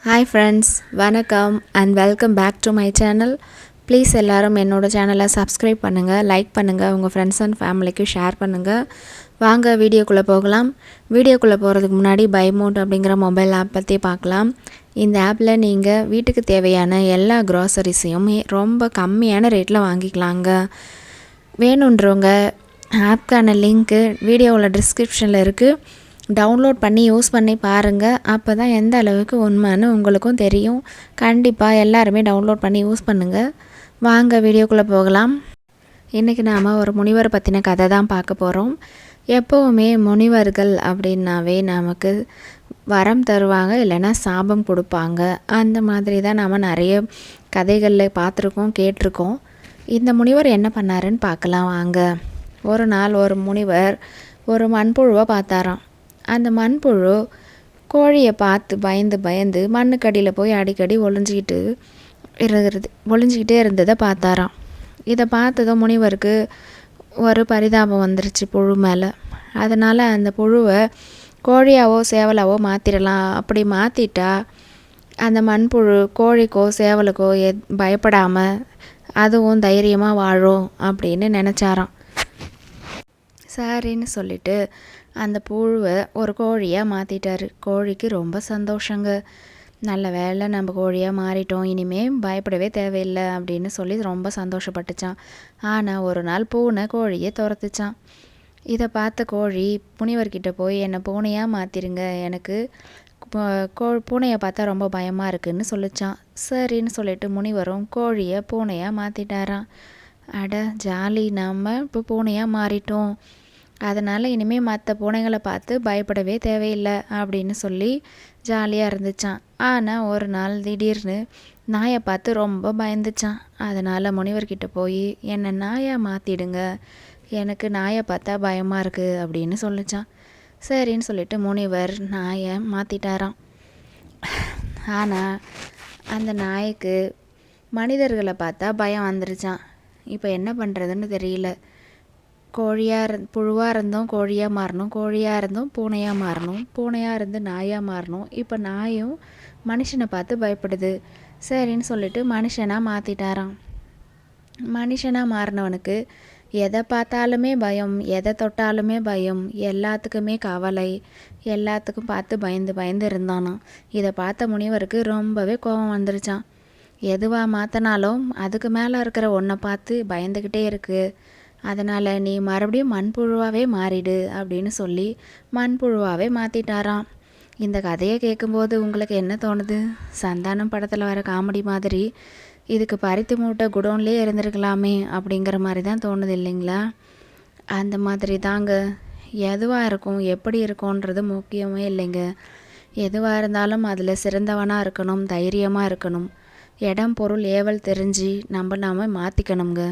Hi friends, வணக்கம் and welcome back to my channel. Please எல்லோரும் என்னோடய சேனலை சப்ஸ்கிரைப் பண்ணுங்கள், லைக் பண்ணுங்கள், உங்கள் ஃப்ரெண்ட்ஸ் அண்ட் ஃபேமிலிக்கு ஷேர் பண்ணுங்கள். வாங்க வீடியோக்குள்ளே போகலாம். வீடியோக்குள்ளே போகிறதுக்கு முன்னாடி பை மோட் அப்படிங்கிற மொபைல் ஆப் பற்றி பார்க்கலாம். இந்த ஆப்பில் நீங்கள் வீட்டுக்கு தேவையான எல்லா க்ராசரிஸையும் ரொம்ப கம்மியான ரேட்டில் வாங்கிக்கலாங்க. வேணுன்றவங்க ஆப்க்கான லிங்க்கு வீடியோவில் டிஸ்கிரிப்ஷனில் இருக்குது. டவுன்லோட் பண்ணி யூஸ் பண்ணி பாருங்கள். அப்போ தான் எந்த அளவுக்கு உண்மைன்னு உங்களுக்கும் தெரியும். கண்டிப்பாக எல்லாருமே டவுன்லோட் பண்ணி யூஸ் பண்ணுங்கள். வாங்க வீடியோக்குள்ளே போகலாம். இன்றைக்கி நாம் ஒரு முனிவரை பற்றின கதை தான் பார்க்க போகிறோம். எப்போவுமே முனிவர்கள் அப்படின்னாவே நமக்கு வரம் தருவாங்க, இல்லைன்னா சாபம் கொடுப்பாங்க. அந்த மாதிரி தான் நாம் நிறைய கதைகளில் பார்த்துருக்கோம், கேட்டிருக்கோம். இந்த முனிவர் என்ன பண்ணாருன்னு பார்க்கலாம் வாங்க. ஒரு நாள் ஒரு முனிவர் ஒரு மண்புழுவை பார்த்தாராம். அந்த மண்புழு கோழியை பார்த்து பயந்து மண்ணுக்கடியில் போய் அடிக்கடி ஒளிஞ்சிக்கிட்டே இருந்ததை பார்த்தாராம். இதை பார்த்ததும் முனிவருக்கு ஒரு பரிதாபம் வந்துருச்சு புழு மேலே. அதனால் அந்த புழுவை கோழியாவோ சேவலாவோ மாற்றிடலாம். அப்படி மாற்றிட்டா அந்த மண்புழு கோழிக்கோ சேவலுக்கோ பயப்படாமல் அதுவும் தைரியமாக வாழும் அப்படின்னு நினச்சாராம். சரின்னு சொல்லிட்டு அந்த புழுவை ஒரு கோழியாக மாற்றிட்டார். கோழிக்கு ரொம்ப சந்தோஷங்க. நல்ல வேளை நம்ம கோழியாக மாறிட்டோம், இனிமேல் பயப்படவே தேவையில்லை அப்படின்னு சொல்லி ரொம்ப சந்தோஷப்பட்டுச்சான். ஆனால் ஒரு நாள் பூனை கோழியை துரத்துச்சான். இதை பார்த்த கோழி முனிவர்கிட்ட போய் என்னை பூனையாக மாற்றிருங்க, எனக்கு பூனையை பார்த்தா ரொம்ப பயமாக இருக்குதுன்னு சொல்லிச்சான். சரின்னு சொல்லிட்டு முனிவரும் கோழியை பூனையாக மாற்றிட்டாரான். அட ஜாலி, நம்ம இப்போ பூனையாக மாறிட்டோம், அதனால் இனிமேல் மற்ற பூனைகளை பார்த்து பயப்படவே தேவையில்லை அப்படின்னு சொல்லி ஜாலியாக இருந்துச்சான். ஆனால் ஒரு நாள் திடீர்னு நாயை பார்த்து ரொம்ப பயந்துச்சான். அதனால் முனிவர்கிட்ட போய் என்னை நாயாக மாற்றிடுங்க, எனக்கு நாயை பார்த்தா பயமாக இருக்குது அப்படின்னு சொல்லிச்சான். சரின்னு சொல்லிட்டு முனிவர் நாயை மாற்றிட்டாராம். ஆனால் அந்த நாய்க்கு மனிதர்களை பார்த்தா பயம் வந்துருச்சான். இப்போ என்ன பண்ணுறதுன்னு தெரியல. புழுவாக இருந்தோம் கோழியாக மாறணும், கோழியாக இருந்தோம் பூனையாக மாறணும், பூனையாக இருந்து நாயாக மாறணும். இப்போ நாயும் மனுஷனை பார்த்து பயப்படுது. சரின்னு சொல்லிட்டு மனுஷனாக மாற்றிட்டாராம். மனுஷனாக மாறினவனுக்கு எதை பார்த்தாலுமே பயம், எதை தொட்டாலுமே பயம், எல்லாத்துக்குமே கவலை, எல்லாத்துக்கும் பார்த்து பயந்து இருந்தானாம். இதை பார்த்த முனிவருக்கு ரொம்பவே கோபம் வந்துருச்சான். எதுவாக மாற்றினாலும் அதுக்கு மேலே இருக்கிற ஒன்றை பார்த்து பயந்துக்கிட்டே இருக்குது, அதனால் நீ மறுபடியும் மண்புழுவாகவே மாறிடு அப்படின்னு சொல்லி மண்புழுவாகவே மாற்றிட்டாராம். இந்த கதையை கேட்கும்போது உங்களுக்கு என்ன தோணுது? சந்தானம் படத்தில் வர காமெடி மாதிரி இதுக்கு பருத்தி மூட்டை குடோன்லேயே இருந்திருக்கலாமே அப்படிங்கிற மாதிரி தான் தோணுது இல்லைங்களா? அந்த மாதிரி தாங்க. எதுவாக இருக்கும், எப்படி இருக்கும்ன்றது முக்கியமே இல்லைங்க. எதுவாக இருந்தாலும் அதில் சிறந்தவனாக இருக்கணும், தைரியமாக இருக்கணும், இடம் பொருள் ஏவல் தெரிஞ்சு நாம மாற்றிக்கணுங்க.